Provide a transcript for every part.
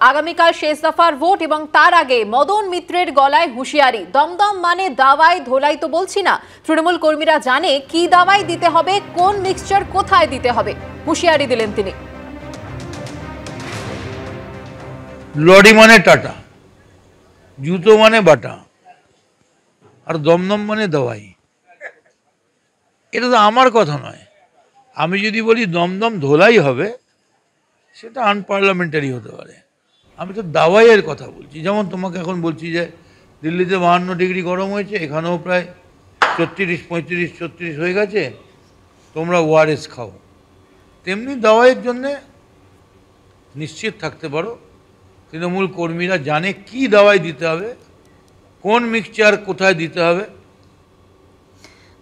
আগামীকাল শেষ দফার ভোট এবং তার আগে মদন মিত্রের গলায় হুঁশিয়ারি। দমদম মানে দাওয়াই ধোলাই তো বলছি না, তৃণমূল কর্মীরা জানে কি দাওয়াই দিতে হবে, কোন মিক্সচার কোথায় দিতে হবে, হুঁশিয়ারি দিলেন তিনি। লরি মানে টাটা, জুতো মানে বাটা, আর দমদম মানে দাওয়াই। এটা তো আমার কথা নয়। আমি যদি বলি দমদম ধোলাই হবে, সেটা আনপার্লামেন্টারি হতে পারে। আমি তো দাওয়াইয়ের কথা বলছি। যেমন তোমাকে এখন বলছি যে দিল্লিতে 52 ডিগ্রি গরম হয়েছে, এখানেও প্রায় 34, 35, 36 হয়ে গেছে, তোমরা ওআরএস খাও। তেমনি দাওয়াইয়ের জন্যে নিশ্চিত থাকতে পারো, তৃণমূল কর্মীরা জানে কি দাওয়াই দিতে হবে, কোন মিক্সচার কোথায় দিতে হবে।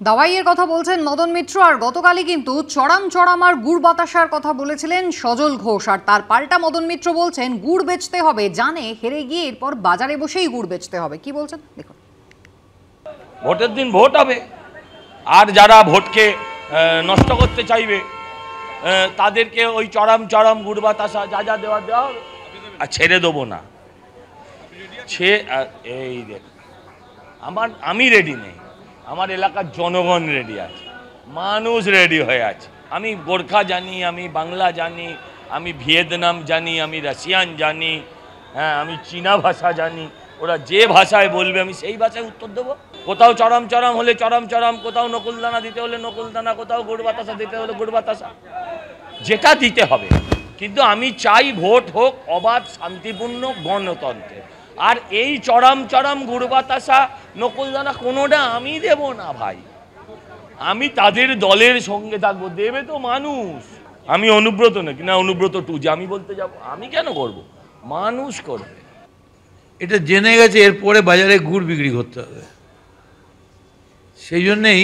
দাওয়াইয়ের কথা বলছেন মদন মিত্র। আর গতকালই কিন্তু চড়াম আর গুড় বাতাসার কথা বলেছিলেন সজল ঘোষ, আর তার পাল্টা মদন মিত্র বলছেন গুড় বেচতে হবে, জানে হেরে গিয়ে এরপর বাজারে বসেই গুড় বেচতে হবে। কি বলছেন দেখুন। ভোটের দিন ভোট হবে, আর যারা ভোটকে নষ্ট করতে চাইবে তাদেরকে ওই চড়াম গুড় বাতাসা যা দেওয়া হবে, আর ছেড়ে দেবো না। এই দেখ, আমি রেডি নেই, আমার এলাকার জনগণ রেডি আছে, মানুষ রেডি হয়ে আছে। আমি গোর্খা জানি, আমি বাংলা জানি, আমি ভিয়েতনাম জানি, আমি রাশিয়ান জানি, হ্যাঁ আমি চীনা ভাষা জানি। ওরা যে ভাষায় বলবে আমি সেই ভাষায় উত্তর দেবো। কোথাও চড়াম হলে চড়াম, কোথাও নকুলদানা দিতে হলে নকুলদানা, কোথাও গুড় বাতাসা দিতে হলে গুড় বাতাসা, যেটা দিতে হবে। কিন্তু আমি চাই ভোট হোক অবাধ, শান্তিপূর্ণ, গণতন্ত্রের। আর এই চড়াম গুড় বাতাসা, নকুলদানা কোনোটা আমি দেব না ভাই। আমি তাদের দলের সঙ্গে থাকবো, দেবে তো মানুষ। আমি অনুব্রত নাকি না অনুব্রত 2 যে আমি বলতে যাব? আমি কেন করব? মানুষ করবে। এটা জেনে গেছে এরপরে বাজারে গুড় বিক্রি করতে হবে, সেই জন্যেই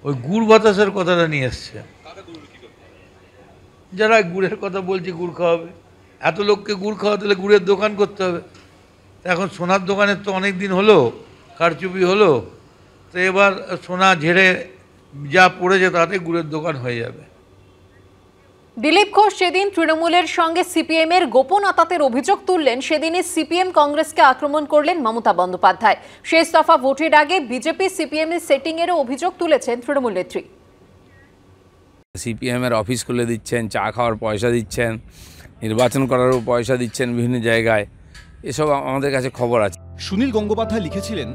ওই গুড় বাতাসের কথাটা নিয়ে এসছে। যারা গুড়ের কথা বলছে গুড় খাওয়াবে, এত লোককে গুড় খাওয়াতে হলে গুড়ের দোকান করতে হবে। এখন সোনার দোকানের তো অনেক দিন হলো, কারচুপি হলো, তো এবার সোনা ঝেড়ে যা পড়েছে তাতে গুড়ের দোকান হয়ে যাবে। দিলীপ ঘোষ যেদিন তৃণমূলের সঙ্গে সিপিএম এর গোপন আতাতের অভিযোগ তুললেন, সেদিনই সিপিএম কংগ্রেসকে আক্রমণ করলেন মমতা বন্দ্যোপাধ্যায়। শেষ দফা ভোটের আগে বিজেপি সিপিএম এর সেটিং এরও অভিযোগ তুলেছেন তৃণমূল নেত্রী। সিপিএম এর অফিস খুলে দিচ্ছেন, চা খাওয়ার পয়সা দিচ্ছেন, নির্বাচন করারও পয়সা দিচ্ছেন বিভিন্ন জায়গায়, এসব আমাদের কাছে খবর আছে। সুনীল গঙ্গোপাধ্যায় লিখেছিলেন,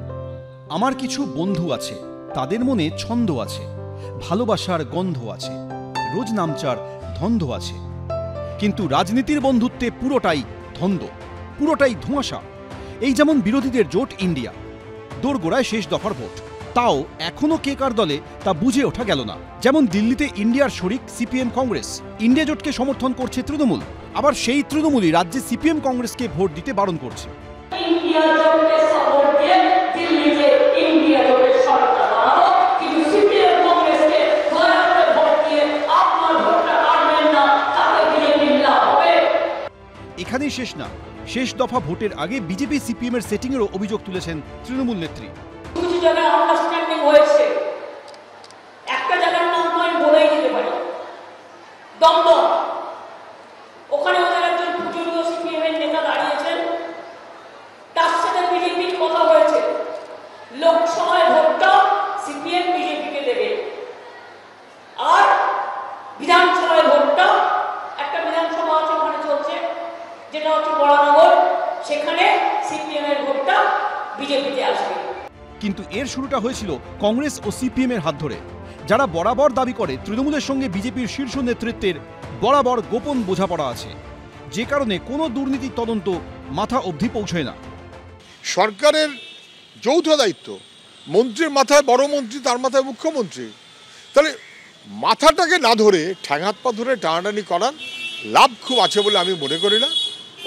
আমার কিছু বন্ধু আছে, তাদের মনে ছন্দ আছে, ভালোবাসার গন্ধ আছে, রোজ নামচার ধন্ধ আছে, কিন্তু রাজনীতির বন্ধুত্বে পুরোটাই ধন্দ, পুরোটাই ধোঁয়াশা। এই যেমন বিরোধীদের জোট ইন্ডিয়া, দোরগোড়ায় শেষ দফার ভোট, তাও এখনো কে কার দলে তা বুঝে ওঠা গেল না। যেমন দিল্লিতে ইন্ডিয়ার শরিক সিপিএম কংগ্রেস, ইন্ডিয়া জোটকে সমর্থন করছে তৃণমূল, আবার সেই তৃণমূলই রাজ্যে সিপিএম কংগ্রেসকে ভোট দিতে বারণ করছে। এখানেই শেষ না, শেষ দফা ভোটের আগে বিজেপি সিপিএম এর সেটিং এরও অভিযোগ তুলেছেন তৃণমূল নেত্রী। কিছু জায়গায় আন্ডারস্ট্যান্ডিং হয়েছে, একটা জায়গার নাম তো আমি বলেই দিতে পারি, দমদম। ওখানে ওদের একজন পূজনীয় সিপিএম এর নেতা দাঁড়িয়েছেন, তার সাথে বিজেপির কথা হয়েছে, লোকসভায় ভোটটা সিপিএম বিজেপিকে দেবে, আর বিধানসভায় ভোটটা, একটা বিধানসভা আছে ওখানে চলছে যেটা হচ্ছে বরানগর, সেখানে সিপিএম এর ভোটটা বিজেপিতে আসবে। কিন্তু এর শুরুটা হয়েছিল কংগ্রেস ও সিপিএম এর হাত ধরে, যারা বরাবর দাবি করে তৃণমূলের সঙ্গে বিজেপির শীর্ষ নেতৃত্বের বরাবর গোপন বোঝাপড়া আছে, যে কারণে কোনো দুর্নীতির তদন্ত মাথা অবধি পৌঁছয় না। সরকারের যৌথ দায়িত্ব, মন্ত্রীর মাথায় বড় মন্ত্রী, তার মাথায় মুখ্যমন্ত্রী, তাহলে মাথাটাকে না ধরে ঠ্যাং হাত পা ধরে টানাটানি করার লাভ খুব আছে বলে আমি মনে করি না।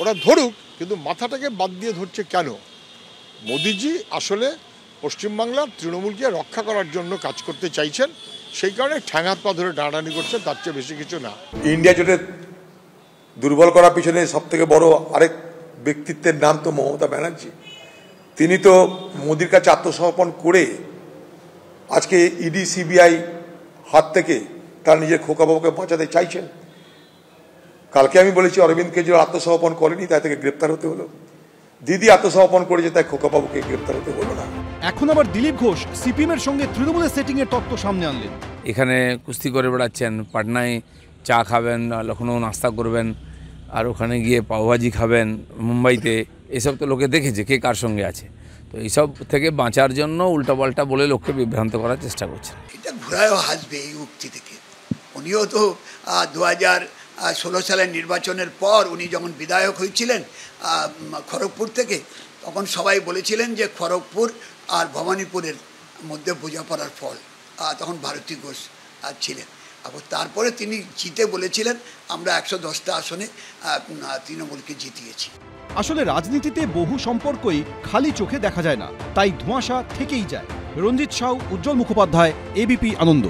ওরা ধরুক, কিন্তু মাথাটাকে বাদ দিয়ে ধরছে কেন? মোদিজি আসলে পশ্চিমবাংলার তৃণমূলকে রক্ষা করার জন্য কাজ করতে চাইছেন, সেই কারণে ঠ্যাং হাত পা ধরে টানাটানি করছেন, তার চেয়ে বেশি কিছু না। ইন্ডিয়া জোটে দুর্বল করার পিছনে সব থেকে বড় আরেক ব্যক্তিত্বের নাম তো মমতা ব্যানার্জি। তিনি তো মোদির কাছে আত্মসমর্পণ করে আজকে ইডি সিবিআই হাত থেকে তার নিজের খোকাবাবুকে বাঁচাতে চাইছেন। কালকে আমি বলেছি অরবিন্দ কেজরিওয়াল আত্মসমর্পণ করেনি, তাই থেকে গ্রেপ্তার হতে হলো। দিদি আত্মসমর্পণ করেছে, তাই খোকাবাবুকে গ্রেপ্তার হতে হলো না। এখন আবার দিলীপ ঘোষ সিপিএমের সঙ্গে তৃণমূলের সেটিং এর তত্ত্ব সামনে আনলেন। এখানে কুস্তি করে বেড়াচ্ছেন, পাটনায় চা খাবেন, লখনৌ নাস্তা করবেন, আর ওখানে গিয়ে পাওভাজি খাবেন মুম্বাইতে। এসব তো লোকে দেখেছে কে কার সঙ্গে আছে। তো এইসব থেকে বাঁচার জন্য উল্টাপাল্টা বলে লোককে বিভ্রান্ত করার চেষ্টা করছেন। এটা ঘুরায়ও হাসবে এই উক্তি থেকে। উনিও তো 2016 সালের নির্বাচনের পর উনি যখন বিধায়ক হয়েছিলেন খড়গপুর থেকে, তখন সবাই বলেছিলেন যে খড়গপুর আর ভবানীপুরের মধ্যে বোঝাপড়ার ফল, তখন ভারতী ঘোষ ছিলেন। তারপরে তিনি জিতে বলেছিলেন আমরা 110টা আসনে তৃণমূলকে জিতিয়েছি। আসলে রাজনীতিতে বহু সম্পর্কই খালি চোখে দেখা যায় না, তাই ধোঁয়াশা থেকেই যায়। রঞ্জিত সাউ, উজ্জ্বল মুখোপাধ্যায়, এবিপি আনন্দ।